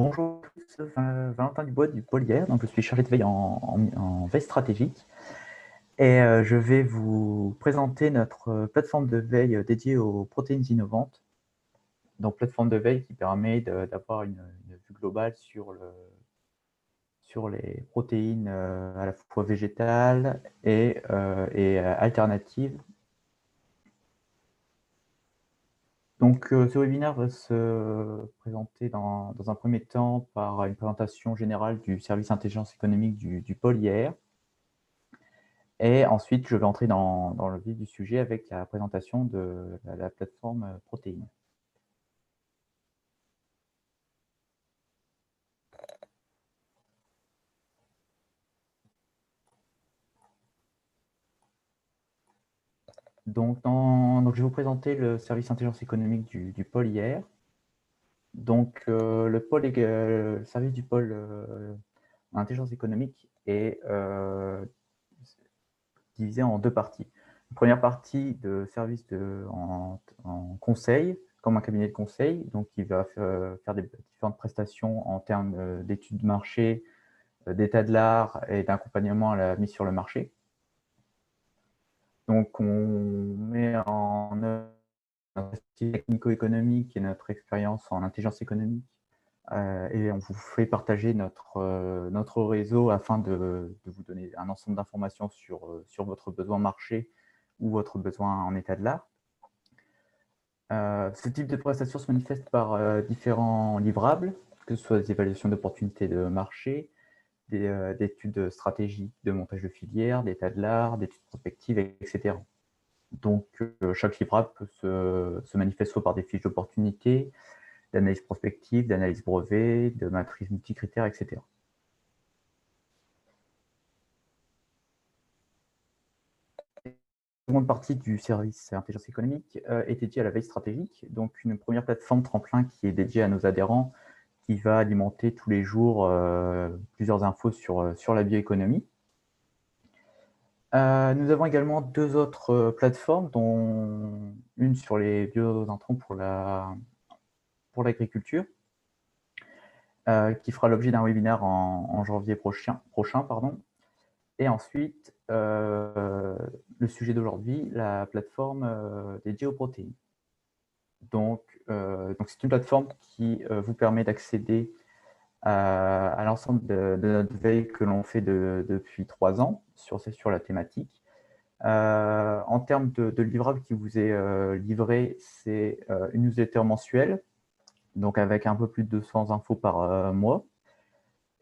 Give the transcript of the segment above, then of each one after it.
Bonjour à tous, Valentin Dubois du pôle IR, donc je suis chargé de veille en veille stratégique et je vais vous présenter notre plateforme de veille dédiée aux protéines innovantes. Donc plateforme de veille qui permet d'avoir une vue globale sur les protéines à la fois végétales et alternatives. Donc ce webinaire va se présenter dans un premier temps par une présentation générale du service intelligence économique du pôle IR. Et ensuite, je vais entrer dans le vif du sujet avec la présentation de la plateforme Protéines. Donc, je vais vous présenter le service intelligence économique du pôle IR. Donc, le service du pôle intelligence économique est divisé en deux parties. Une première partie de service en conseil, comme un cabinet de conseil, donc qui va faire des différentes prestations en termes d'études de marché, d'état de l'art et d'accompagnement à la mise sur le marché. Donc, on met en œuvre notre technico-économique et notre expérience en intelligence économique et on vous fait partager notre réseau afin de vous donner un ensemble d'informations sur votre besoin marché ou votre besoin en état de l'art. Ce type de prestation se manifeste par différents livrables, que ce soit des évaluations d'opportunités de marché, d'études stratégiques de montage de filière, d'état de l'art, d'études prospectives, etc. Donc, chaque livrable peut se manifeste soit par des fiches d'opportunité, d'analyse prospective, d'analyse brevet, de matrice multicritères, etc. La seconde partie du service intelligence économique est dédiée à la veille stratégique, donc une première plateforme tremplin qui est dédiée à nos adhérents, qui va alimenter tous les jours plusieurs infos sur la bioéconomie. Nous avons également deux autres plateformes, dont une sur les biointrants pour l'agriculture, qui fera l'objet d'un webinaire en janvier prochain. Et ensuite, le sujet d'aujourd'hui, la plateforme dédiée aux protéines. Donc c'est une plateforme qui vous permet d'accéder à l'ensemble de notre veille que l'on fait depuis 3 ans sur la thématique. En termes de livrable qui vous est livré, c'est une newsletter mensuelle, donc avec un peu plus de 200 infos par mois.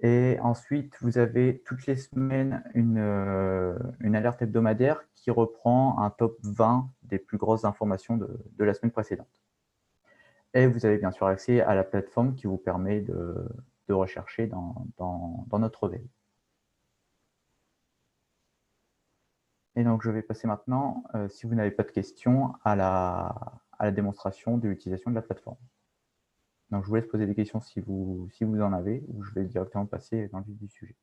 Et ensuite, vous avez toutes les semaines une alerte hebdomadaire qui reprend un top 20 des plus grosses informations de la semaine précédente. Et vous avez bien sûr accès à la plateforme qui vous permet de rechercher dans notre veille. Et donc, je vais passer maintenant, si vous n'avez pas de questions, à la démonstration de l'utilisation de la plateforme. Donc, je vous laisse poser des questions si vous en avez, ou je vais directement passer dans le vif du sujet.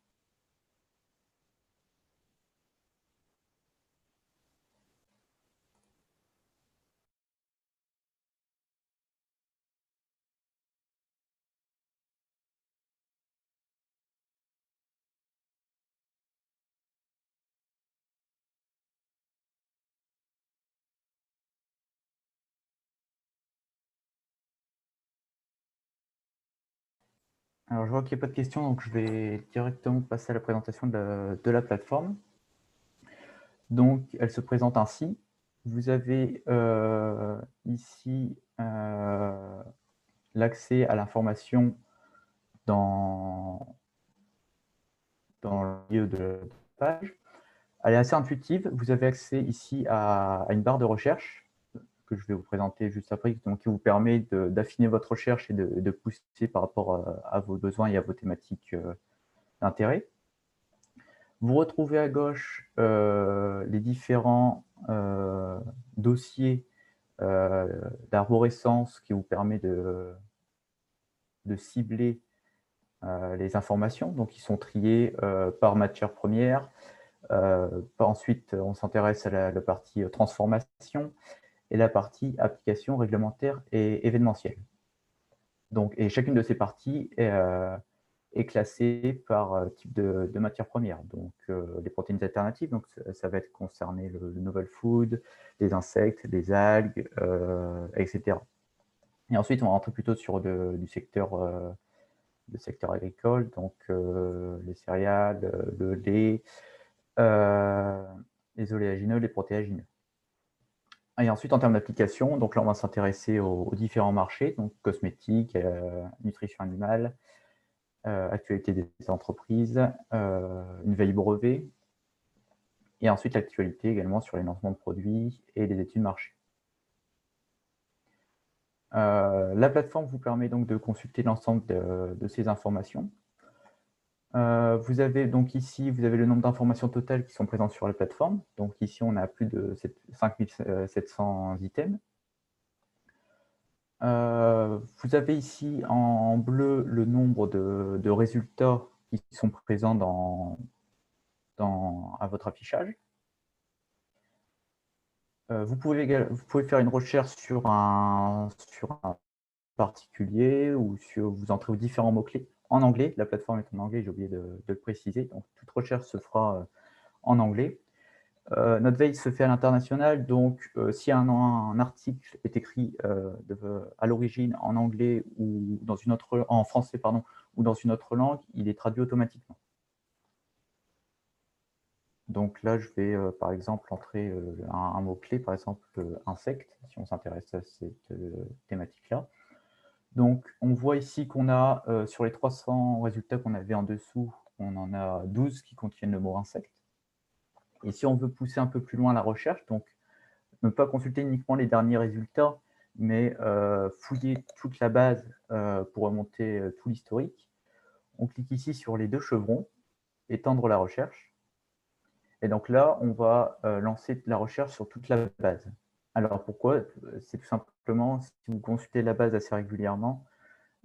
Alors, je vois qu'il n'y a pas de questions, donc je vais directement passer à la présentation de la plateforme. Donc, elle se présente ainsi. Vous avez ici l'accès à l'information dans le milieu de la page. Elle est assez intuitive. Vous avez accès ici à une barre de recherche que je vais vous présenter juste après, donc qui vous permet d'affiner votre recherche et de pousser par rapport à vos besoins et à vos thématiques d'intérêt. Vous retrouvez à gauche les différents dossiers d'arborescence qui vous permet de cibler les informations. Donc, ils sont triés par matière première. Ensuite, on s'intéresse à la partie transformation et la partie application réglementaire et événementielle. Donc, et chacune de ces parties est classée par type de matière première. Donc, les protéines alternatives, donc ça va être concerné le novel food, les insectes, les algues, etc. Et ensuite, on va rentrer plutôt sur du secteur, le secteur agricole, donc les céréales, le lait, euh, les oléagineux, les protéagineux. Et ensuite, en termes d'application, donc là, on va s'intéresser aux différents marchés, donc cosmétiques, nutrition animale, actualité des entreprises, une veille brevet, et ensuite l'actualité également sur les lancements de produits et les études marché. La plateforme vous permet donc de consulter l'ensemble de ces informations. Vous avez donc ici, vous avez le nombre d'informations totales qui sont présentes sur la plateforme. Donc ici, on a plus de 5700 items. Vous avez ici en bleu le nombre de résultats qui sont présents à votre affichage. Vous pouvez faire une recherche sur un particulier ou vous entrez aux différents mots-clés en anglais. La plateforme est en anglais, j'ai oublié de le préciser. Donc, toute recherche se fera en anglais. Notre veille se fait à l'international, donc si un article est écrit à l'origine en anglais ou en français pardon, ou dans une autre langue, il est traduit automatiquement. Donc là, je vais par exemple entrer un mot-clé, par exemple insecte, si on s'intéresse à cette thématique-là. Donc on voit ici qu'on a sur les 300 résultats qu'on avait en dessous, on en a 12 qui contiennent le mot insecte. Et si on veut pousser un peu plus loin la recherche, donc ne pas consulter uniquement les derniers résultats, mais fouiller toute la base pour remonter tout l'historique, on clique ici sur les deux chevrons, étendre la recherche. Et donc là, on va lancer la recherche sur toute la base. Alors pourquoi? C'est tout simplement, si vous consultez la base assez régulièrement,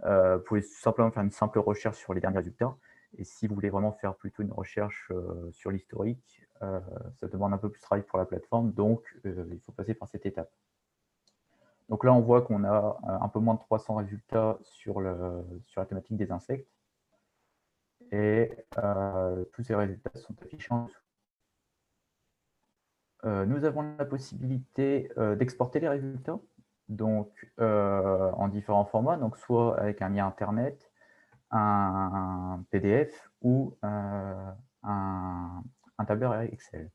vous pouvez tout simplement faire une simple recherche sur les derniers résultats. Et si vous voulez vraiment faire plutôt une recherche sur l'historique, ça demande un peu plus de travail pour la plateforme, donc il faut passer par cette étape. Donc là, on voit qu'on a un peu moins de 300 résultats sur la thématique des insectes. Et tous ces résultats sont affichés en dessous. Nous avons la possibilité d'exporter les résultats, donc en différents formats, donc soit avec un lien Internet, un PDF ou un tableur Excel.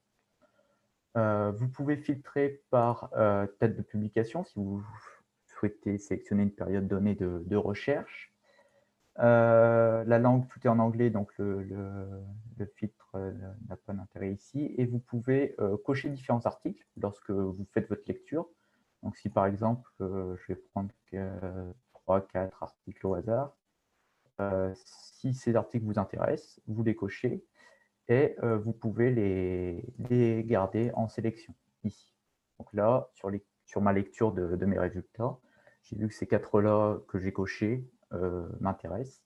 Vous pouvez filtrer par date de publication si vous souhaitez sélectionner une période donnée de recherche. La langue, tout est en anglais, donc le filtre n'a pas d'intérêt ici. Et vous pouvez cocher différents articles lorsque vous faites votre lecture. Donc si par exemple, je vais prendre 3, 4 articles au hasard, si ces articles vous intéressent, vous les cochez et vous pouvez les garder en sélection ici. Donc là, sur ma lecture de mes résultats, j'ai vu que ces 4-là que j'ai cochés m'intéressent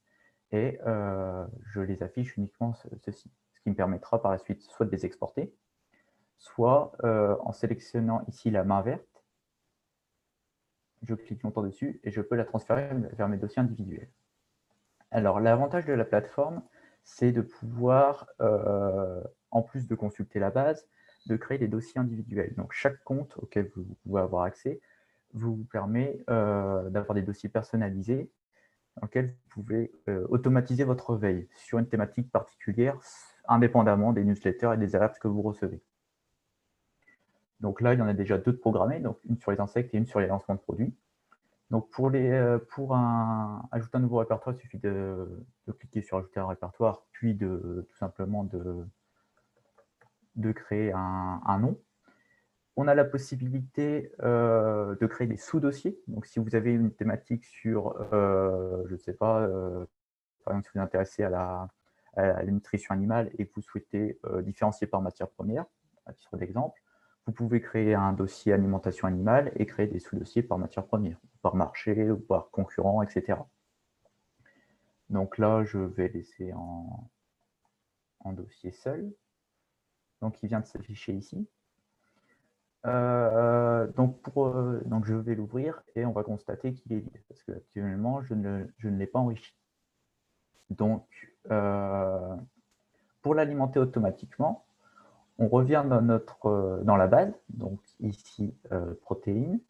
et je les affiche uniquement ceci, ce qui me permettra par la suite soit de les exporter, soit en sélectionnant ici la main verte, je clique longtemps dessus et je peux la transférer vers mes dossiers individuels. Alors, l'avantage de la plateforme, c'est de pouvoir, en plus de consulter la base, de créer des dossiers individuels. Donc, chaque compte auquel vous pouvez avoir accès vous permet d'avoir des dossiers personnalisés dans lesquels vous pouvez automatiser votre veille sur une thématique particulière, indépendamment des newsletters et des alertes que vous recevez. Donc là, il y en a déjà 2 de programmés, donc une sur les insectes et une sur les lancements de produits. Donc pour ajouter un nouveau répertoire, il suffit de cliquer sur ajouter un répertoire, puis tout simplement de créer un nom. On a la possibilité de créer des sous-dossiers. Donc si vous avez une thématique sur, je ne sais pas, par exemple si vous êtes intéressé à la nutrition animale et que vous souhaitez différencier par matière première, à titre d'exemple, vous pouvez créer un dossier alimentation animale et créer des sous-dossiers par matière première, par marché, ou par concurrent, etc. Donc là, je vais laisser en dossier seul. Donc il vient de s'afficher ici. Donc je vais l'ouvrir et on va constater qu'il est vide parce que actuellement je ne l'ai pas enrichi. Donc, pour l'alimenter automatiquement, on revient dans la base, donc ici protéines.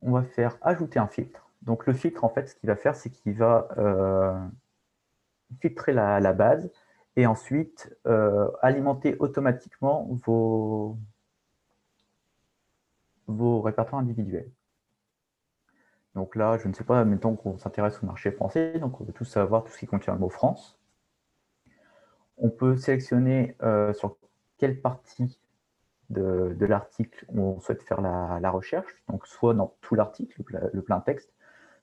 On va faire ajouter un filtre. Donc le filtre, en fait, ce qu'il va faire, c'est qu'il va filtrer la base et ensuite alimenter automatiquement vos répertoires individuels. Donc là, je ne sais pas, mettons qu'on s'intéresse au marché français, donc on veut tous savoir tout ce qui contient le mot France. On peut sélectionner sur quelle partie de l'article on souhaite faire la recherche, donc soit dans tout l'article, le plein texte,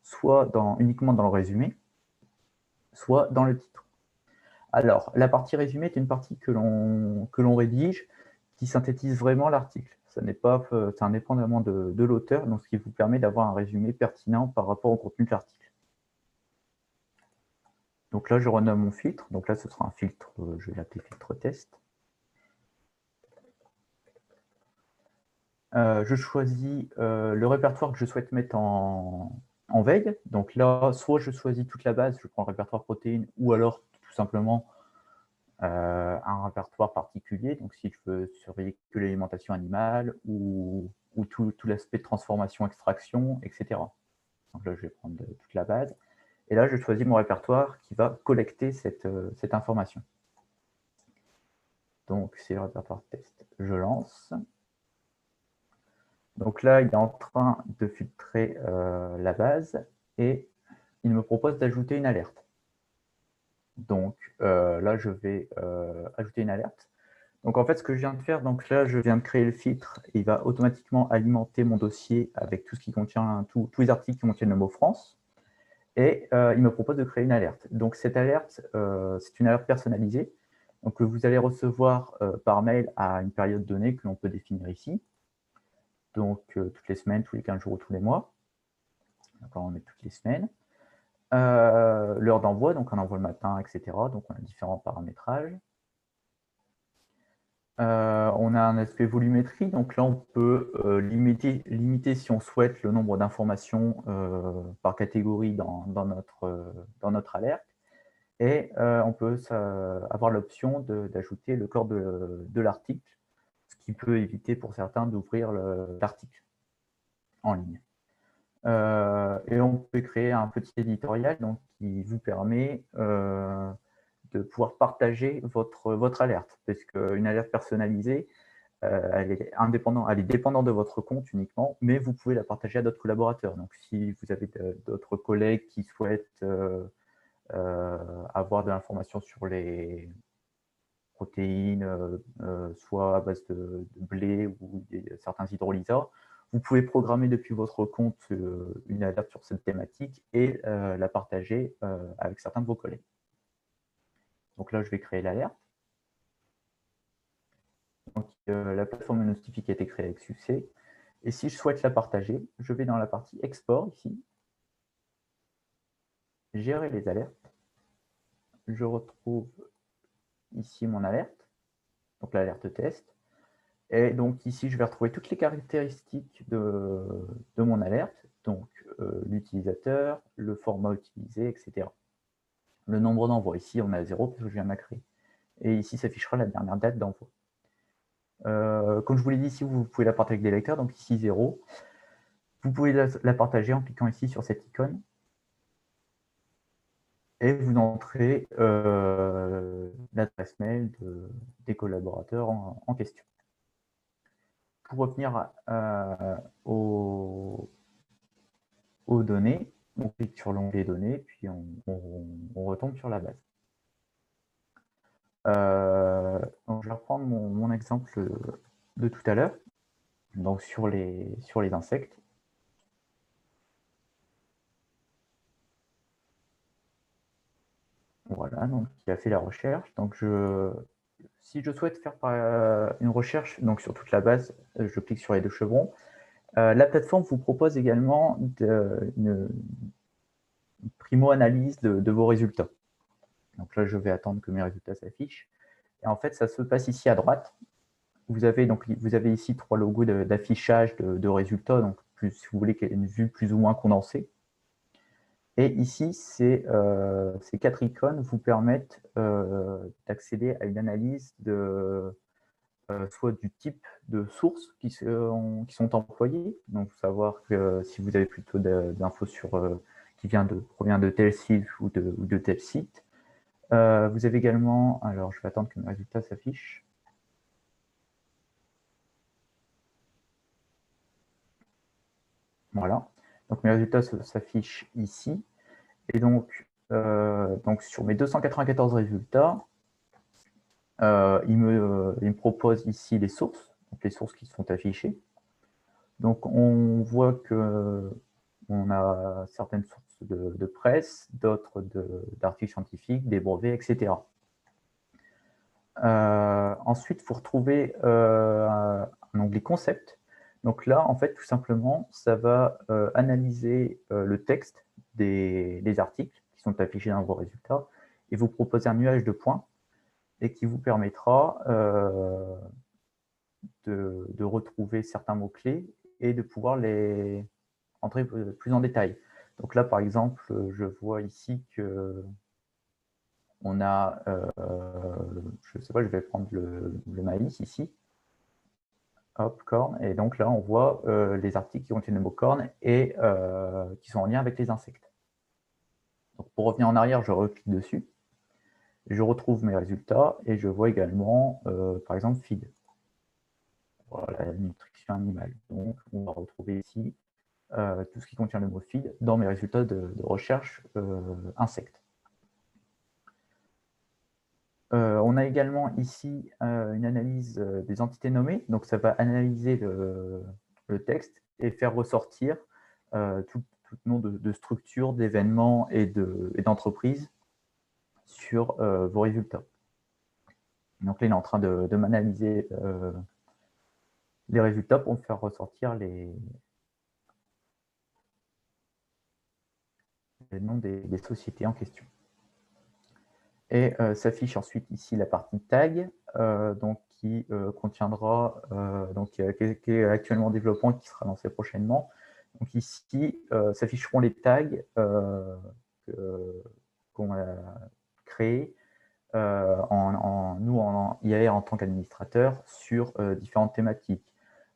soit uniquement dans le résumé, soit dans le titre. Alors, la partie résumé est une partie que l'on rédige, qui synthétise vraiment l'article. C'est indépendamment de l'auteur, donc ce qui vous permet d'avoir un résumé pertinent par rapport au contenu de l'article. Donc là, je renomme mon filtre. Donc là, ce sera un filtre, je vais l'appeler filtre test. Je choisis le répertoire que je souhaite mettre en veille. Donc là, soit je choisis toute la base, je prends le répertoire protéines, ou alors tout simplement un répertoire particulier. Donc si je veux surveiller que l'alimentation animale ou tout l'aspect de transformation, extraction, etc. Donc là, je vais prendre toute la base. Et là, je choisis mon répertoire qui va collecter cette information. Donc c'est le répertoire test. Je lance. Donc là, il est en train de filtrer la base et il me propose d'ajouter une alerte. Donc là, je vais ajouter une alerte. Donc en fait, ce que je viens de faire, donc là, je viens de créer le filtre. Il va automatiquement alimenter mon dossier avec tout ce qui contient, tous les articles qui contiennent le mot France. Et il me propose de créer une alerte. Donc cette alerte, c'est une alerte personnalisée, donc que vous allez recevoir par mail à une période donnée que l'on peut définir ici. Donc toutes les semaines, tous les 15 jours ou tous les mois. Donc on met toutes les semaines. L'heure d'envoi, donc on envoie le matin, etc. Donc on a différents paramétrages. On a un aspect volumétrie, donc là on peut limiter si on souhaite le nombre d'informations par catégorie dans notre alerte. Et on peut avoir l'option d'ajouter le corps de l'article, ce qui peut éviter pour certains d'ouvrir l'article en ligne. Et on peut créer un petit éditorial donc, qui vous permet de pouvoir partager votre alerte, parce qu'une alerte personnalisée, elle est dépendante de votre compte uniquement, mais vous pouvez la partager à d'autres collaborateurs. Donc si vous avez d'autres collègues qui souhaitent avoir de l'information sur les protéines, soit à base de blé ou certains hydrolysats, vous pouvez programmer depuis votre compte une alerte sur cette thématique et la partager avec certains de vos collègues. Donc là, je vais créer l'alerte. Donc, la plateforme Notific a été créée avec succès. Et si je souhaite la partager, je vais dans la partie export ici, gérer les alertes. Je retrouve ici mon alerte, donc l'alerte test. Et donc ici, je vais retrouver toutes les caractéristiques de mon alerte, donc l'utilisateur, le format utilisé, etc. Le nombre d'envois, ici on a 0 parce que je viens de la créer. Et ici s'affichera la dernière date d'envoi. Comme je vous l'ai dit, ici vous pouvez la partager avec des lecteurs, donc ici 0. Vous pouvez la partager en cliquant ici sur cette icône. Et vous entrez l'adresse mail des collaborateurs en question. Pour revenir aux données, on clique sur l'onglet données, puis on retombe sur la base. Donc je vais reprendre mon exemple de tout à l'heure, donc sur les insectes. Voilà, donc il a fait la recherche. Donc si je souhaite faire une recherche donc sur toute la base, je clique sur les deux chevrons. La plateforme vous propose également une primo-analyse de vos résultats. Donc là, je vais attendre que mes résultats s'affichent. Et en fait, ça se passe ici à droite. vous avez ici 3 logos d'affichage de résultats, donc si vous voulez une vue plus ou moins condensée. Et ici, ces 4 icônes vous permettent d'accéder à une analyse soit du type de sources qui sont employées, donc savoir que si vous avez plutôt d'infos qui provient de tel site ou de tel site. Vous avez également, alors je vais attendre que mes résultats s'affichent. Voilà, donc mes résultats s'affichent ici. Et donc sur mes 294 résultats, il me propose ici les sources, donc les sources qui sont affichées. Donc on voit que on a certaines sources de presse, d'autres d'articles scientifiques, des brevets, etc. Ensuite, il faut retrouver un onglet concept. Donc là, en fait, tout simplement, ça va analyser le texte des articles qui sont affichés dans vos résultats et vous proposer un nuage de points et qui vous permettra de retrouver certains mots-clés et de pouvoir les entrer plus en détail. Donc là, par exemple, je vois ici que on a, je sais pas, je vais prendre le maïs ici. Hop, corne. Et donc là, on voit les articles qui contiennent le mot corne et qui sont en lien avec les insectes. Donc pour revenir en arrière, je reclique dessus. Je retrouve mes résultats et je vois également, par exemple, feed. Voilà, la nutrition animale. Donc, on va retrouver ici tout ce qui contient le mot feed dans mes résultats de recherche insectes. On a également ici une analyse des entités nommées. Donc, ça va analyser le texte et faire ressortir tout nom de structure, d'événements et d'entreprises sur vos résultats. Donc là, il est en train de m'analyser les résultats pour me faire ressortir les noms des sociétés en question. Et s'affiche ensuite ici la partie tag, donc qui contiendra, qui est actuellement en développement et qui sera lancé prochainement. Donc ici s'afficheront les tags qu'on a créés nous en IAR en tant qu'administrateur sur différentes thématiques,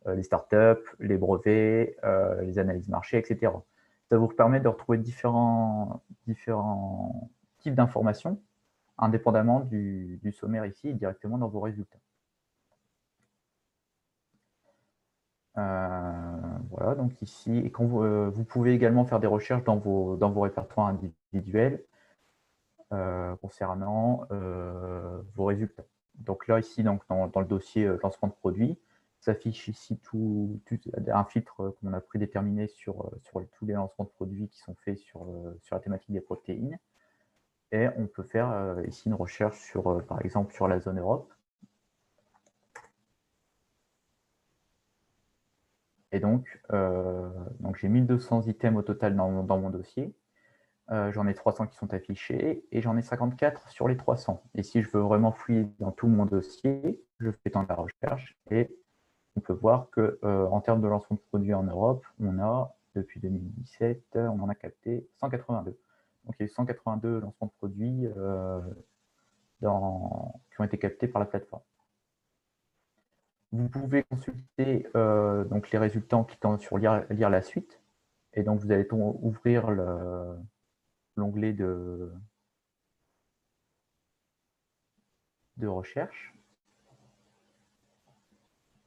les startups, les brevets, les analyses marché, etc. Ça vous permet de retrouver différents types d'informations indépendamment du sommaire ici, directement dans vos résultats. Voilà, donc ici, et quand vous pouvez également faire des recherches dans vos répertoires individuels concernant vos résultats. Donc là, ici, donc, dans le dossier lancement de produit, s'affiche ici un filtre qu'on a prédéterminé sur tous les lancements de produits qui sont faits sur la thématique des protéines. Et on peut faire ici une recherche sur, par exemple, sur la zone Europe. Et donc j'ai 1200 items au total dans mon dossier. J'en ai 300 qui sont affichés et j'en ai 54 sur les 300. Et si je veux vraiment fouiller dans tout mon dossier, je fais tant de la recherche et on peut voir qu'en termes de lancement de produits en Europe, on a, depuis 2017, on en a capté 182. Donc il y a eu 182 lancements de produits qui ont été captés par la plateforme. Vous pouvez consulter donc les résultats en cliquant sur lire la suite. Et donc, vous allez ouvrir l'onglet de recherche.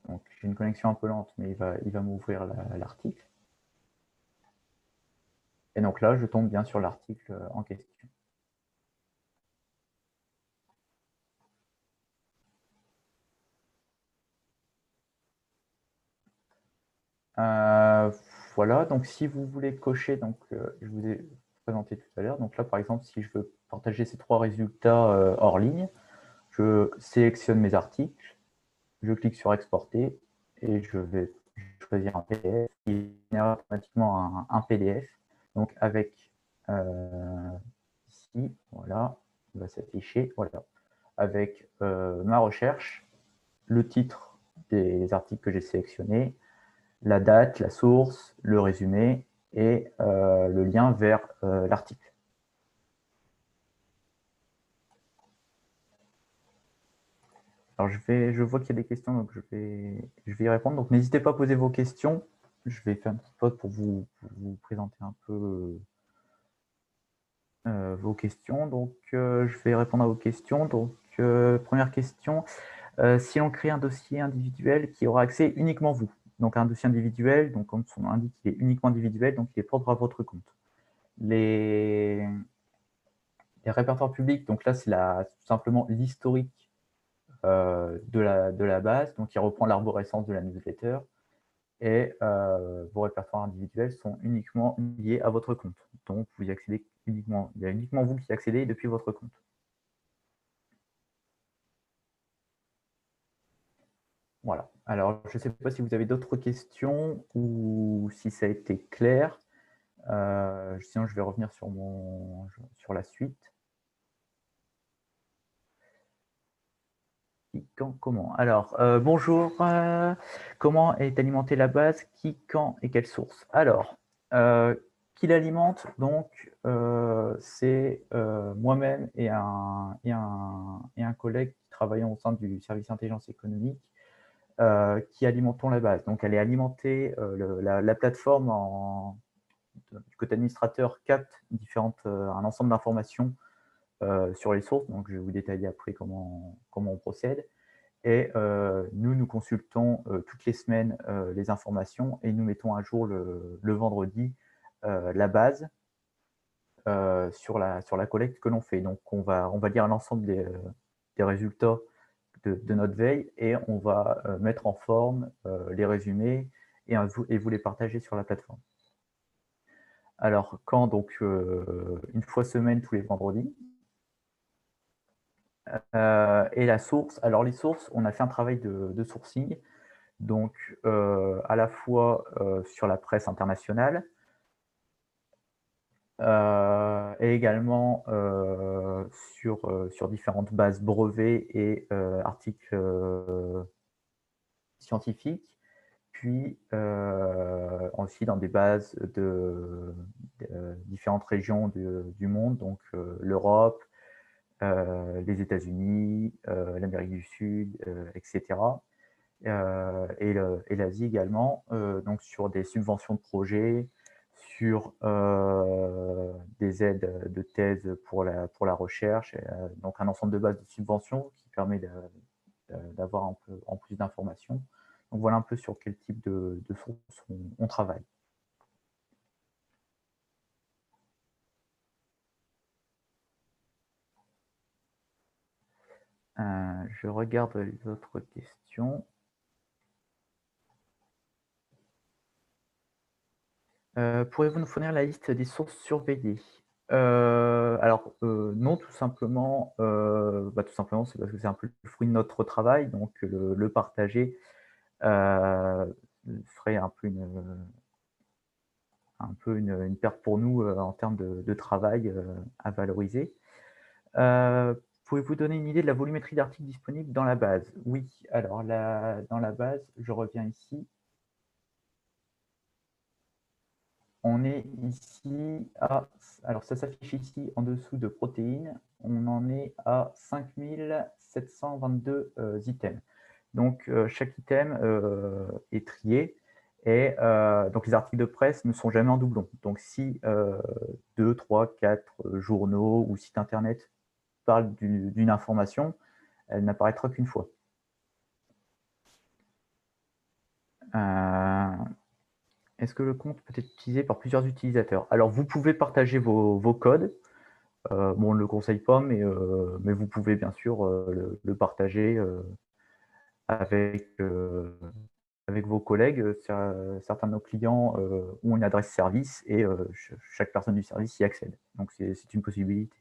Donc, j'ai une connexion un peu lente, mais il va m'ouvrir l'article. Et donc là, je tombe bien sur l'article en question. Voilà, donc si vous voulez cocher, donc je vous ai présenté tout à l'heure, donc là par exemple, si je veux partager ces 3 résultats hors ligne, je sélectionne mes articles, je clique sur exporter et je vais choisir un PDF, il génère automatiquement un PDF, donc avec ici, voilà, il va s'afficher, voilà, avec ma recherche, le titre des articles que j'ai sélectionnés, la date, la source, le résumé et le lien vers l'article. Alors je vois qu'il y a des questions, donc je vais y répondre. Donc n'hésitez pas à poser vos questions. Je vais faire une petite pause pour vous présenter un peu vos questions. Donc je vais répondre à vos questions. Donc première question, si on crée un dossier individuel qui aura accès uniquement vous. Donc un dossier individuel, donc comme son nom l'indique, il est uniquement individuel, donc il est propre à votre compte. Les répertoires publics, donc là c'est tout simplement l'historique de la base, donc il reprend l'arborescence de la newsletter, et vos répertoires individuels sont uniquement liés à votre compte. Donc vous y accédez uniquement, il y a uniquement vous qui y accédez depuis votre compte. Voilà. Alors je ne sais pas si vous avez d'autres questions ou si ça a été clair. Sinon je vais revenir sur la suite. Qui, quand, comment? Alors, bonjour, comment est alimentée la base? Qui, quand et quelle source? Alors, qui l'alimente, donc, c'est moi-même et un collègue qui travaillons au sein du service intelligence économique qui alimentons la base. Donc, elle est alimentée, la plateforme du côté administrateur capte un ensemble d'informations sur les sources. Donc, je vais vous détailler après comment on procède. Et nous consultons toutes les semaines les informations et nous mettons à jour le vendredi la base sur la collecte que l'on fait. Donc on va lire l'ensemble des résultats de notre veille et on va mettre en forme les résumés et vous les partager sur la plateforme. Alors quand? Donc une fois semaine, tous les vendredis. Et la source, alors les sources, on a fait un travail de sourcing, donc à la fois sur la presse internationale et également sur différentes bases brevets et articles scientifiques, puis aussi dans des bases de différentes régions du monde, donc l'Europe, les États-Unis, l'Amérique du Sud, etc. Et l'Asie également, donc sur des subventions de projets, sur des aides de thèse pour la recherche, donc un ensemble de bases de subventions qui permet d'avoir un peu en plus d'informations. Donc voilà un peu sur quel type de sources on travaille. Je regarde les autres questions. Pourriez-vous nous fournir la liste des sources surveillées? Alors, non, tout simplement, tout simplement, c'est parce que c'est un peu le fruit de notre travail, donc le partager serait un peu une perte pour nous en termes de travail à valoriser. Pouvez-vous donner une idée de la volumétrie d'articles disponibles dans la base? Oui, alors dans la base, je reviens ici. On est ici alors ça s'affiche ici en dessous de protéines, on en est à 5722 items. Donc chaque item est trié et donc les articles de presse ne sont jamais en doublon. Donc si 2, 3, 4 journaux ou sites internet parlent d'une information, elle n'apparaîtra qu'une fois. Est-ce que le compte peut être utilisé par plusieurs utilisateurs? Alors, vous pouvez partager vos codes. Bon, on ne le conseille pas, mais vous pouvez bien sûr le partager avec, avec vos collègues. Certains de nos clients ont une adresse service et chaque personne du service y accède. Donc, c'est une possibilité.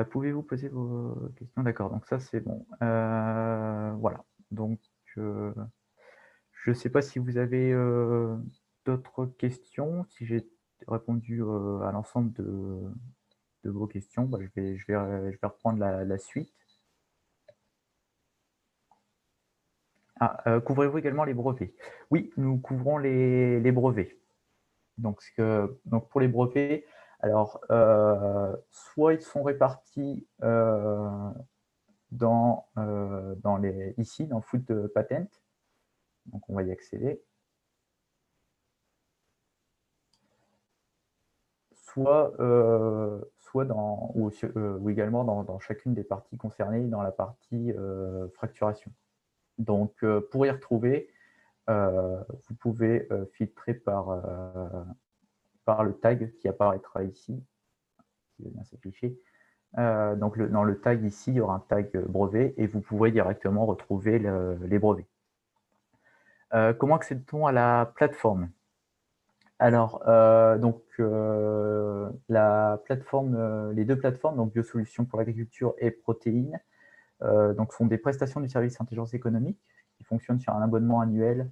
Pouvez-vous poser vos questions? D'accord, donc ça, c'est bon. Voilà. Donc, je ne sais pas si vous avez d'autres questions. Si j'ai répondu à l'ensemble de vos questions, je vais reprendre la suite. Couvrez-vous également les brevets? Oui, nous couvrons les brevets. Donc pour les brevets, alors, soit ils sont répartis, dans les ici, dans Food Patent, donc on va y accéder. Soit ou également dans chacune des parties concernées, dans la partie, fracturation. Donc, pour y retrouver, vous pouvez, filtrer par le tag qui apparaîtra ici, qui va bien s'afficher. Donc dans le tag ici, il y aura un tag, brevet et vous pourrez directement retrouver les brevets. Comment accède-t-on à la plateforme? Alors, la plateforme, les 2 plateformes, donc Biosolutions pour l'agriculture et Protéines, donc sont des prestations du service intelligence économique qui fonctionnent sur un abonnement annuel,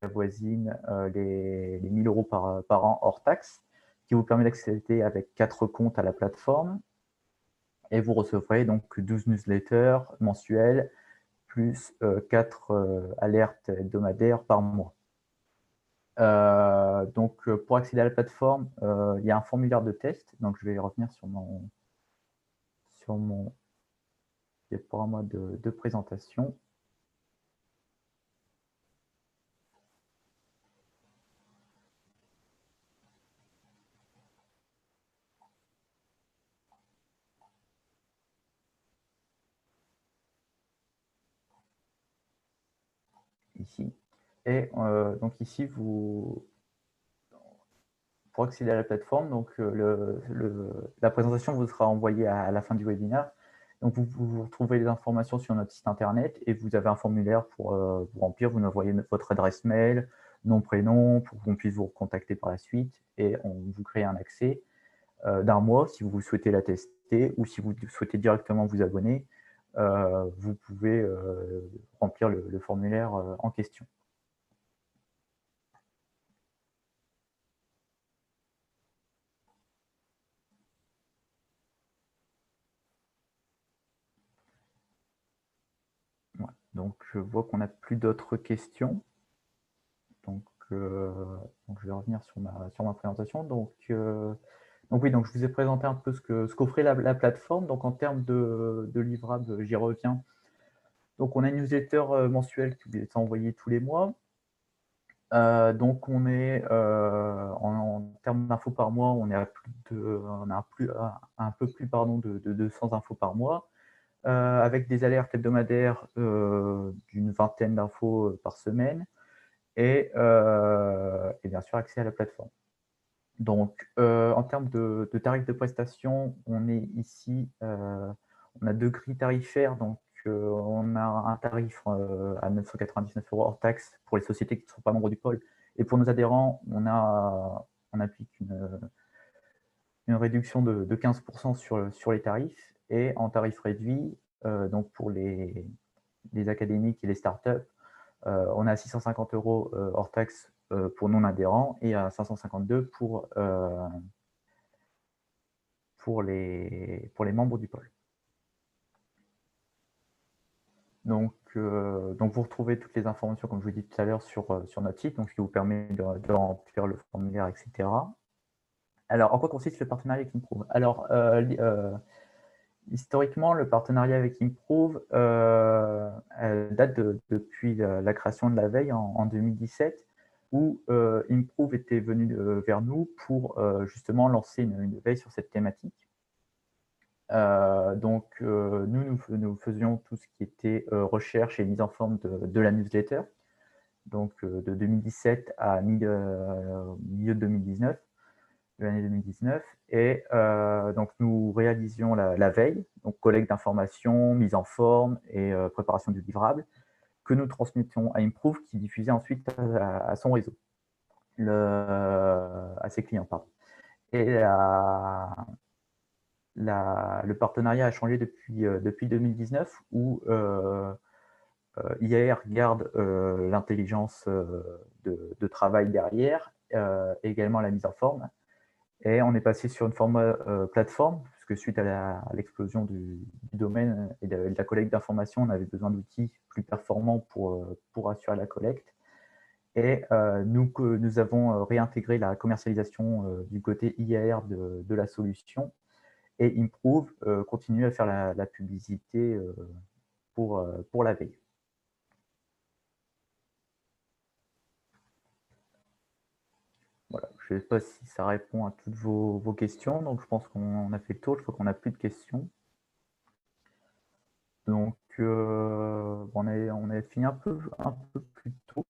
avoisine, les 1 000 € par an hors taxes, qui vous permet d'accéder avec 4 comptes à la plateforme et vous recevrez donc 12 newsletters mensuels plus, 4, alertes hebdomadaires par mois. Pour accéder à la plateforme, il y a un formulaire de test, donc je vais revenir sur mon diaporama de présentation. Ici et donc ici pour accéder à la plateforme, donc la présentation vous sera envoyée à la fin du webinaire. Donc vous retrouvez les informations sur notre site internet et vous avez un formulaire pour vous remplir. Vous nous envoyez votre adresse mail, nom, prénom, pour qu'on puisse vous recontacter par la suite et on vous crée un accès d'un mois si vous souhaitez la tester ou si vous souhaitez directement vous abonner, vous pouvez remplir le formulaire en question. Ouais. Donc je vois qu'on n'a plus d'autres questions. Donc, je vais revenir sur ma présentation. Donc oui, donc je vous ai présenté un peu ce qu'offrait la plateforme. Donc en termes de livrables, j'y reviens. Donc on a une newsletter mensuelle qui est envoyée tous les mois. Donc on est en termes d'infos par mois, on est à un peu plus pardon, de 200 infos par mois, avec des alertes hebdomadaires d'une vingtaine d'infos par semaine et bien sûr accès à la plateforme. Donc, en termes de tarifs de prestation, on est ici, on a 2 grilles tarifaires. Donc, on a un tarif à 999 € hors taxe pour les sociétés qui ne sont pas membres du pôle. Et pour nos adhérents, on applique une réduction de 15% sur les tarifs. Et en tarif réduit, donc pour les académiques et les startups, on est à 650 € hors taxe pour non-adhérents et à 552 pour les membres du pôle. Donc vous retrouvez toutes les informations, comme je vous l'ai dit tout à l'heure, sur notre site, donc ce qui vous permet de remplir le formulaire, etc. Alors, en quoi consiste le partenariat avec Improve? Alors, historiquement, le partenariat avec Improve date depuis la création de la veille en 2017, où Improve était venu vers nous pour justement lancer une veille sur cette thématique. Nous faisions tout ce qui était recherche et mise en forme de la newsletter, donc de 2017 à milieu 2019, de l'année 2019. Et donc nous réalisions la veille, donc collecte d'informations, mise en forme et préparation du livrable, que nous transmettions à Improve, qui diffusait ensuite à son réseau, à ses clients, pardon. Et le partenariat a changé depuis 2019, où IAR garde l'intelligence de travail derrière, et également la mise en forme. Et on est passé sur une format plateforme, puisque suite à l'explosion du domaine et de la collecte d'informations, on avait besoin d'outils plus performants pour assurer la collecte. Et nous avons réintégré la commercialisation du côté IAR de la solution. Et Improve continue à faire la publicité pour la veille. Voilà, je ne sais pas si ça répond à toutes vos questions. Donc, je pense qu'on a fait le tour. Je crois qu'on n'a plus de questions. Donc, on a fini un peu plus tôt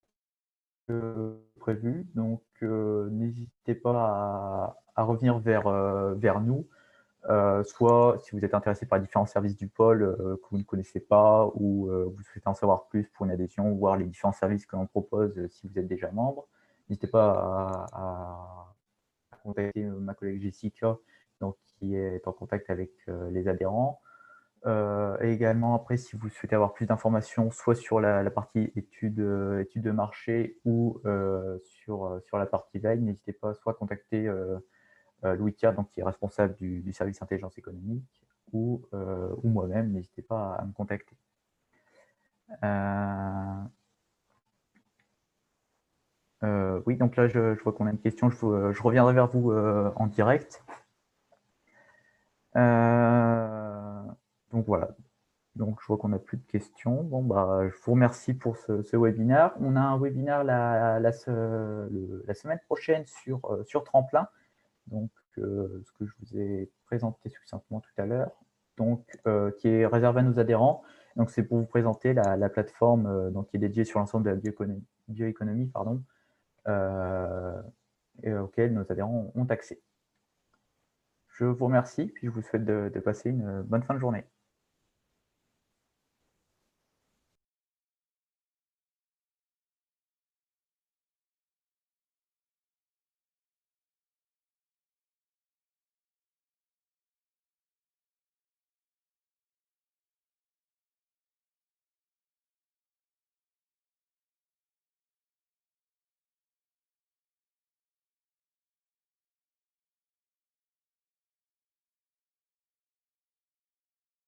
que prévu. Donc, n'hésitez pas à revenir vers nous. Soit si vous êtes intéressé par les différents services du pôle que vous ne connaissez pas ou vous souhaitez en savoir plus pour une adhésion, ou voir les différents services que l'on propose si vous êtes déjà membre, n'hésitez pas à contacter ma collègue Jessica, donc, qui est en contact avec les adhérents. Et également, après, si vous souhaitez avoir plus d'informations, soit sur la partie études de marché ou sur la partie veille, n'hésitez pas soit à contacter Louis Thiard, donc, qui est responsable du service intelligence économique, ou moi-même, n'hésitez pas à me contacter. Oui, donc là, je vois qu'on a une question, je reviendrai vers vous en direct. Donc voilà, donc je vois qu'on n'a plus de questions. Bon, bah, je vous remercie pour ce webinaire. On a un webinaire la semaine prochaine sur Tremplin, donc ce que je vous ai présenté succinctement tout à l'heure, donc qui est réservé à nos adhérents. Donc c'est pour vous présenter la plateforme donc, qui est dédiée sur l'ensemble de la bioéconomie, pardon, et auquel nos adhérents ont accès. Je vous remercie, puis je vous souhaite de passer une bonne fin de journée.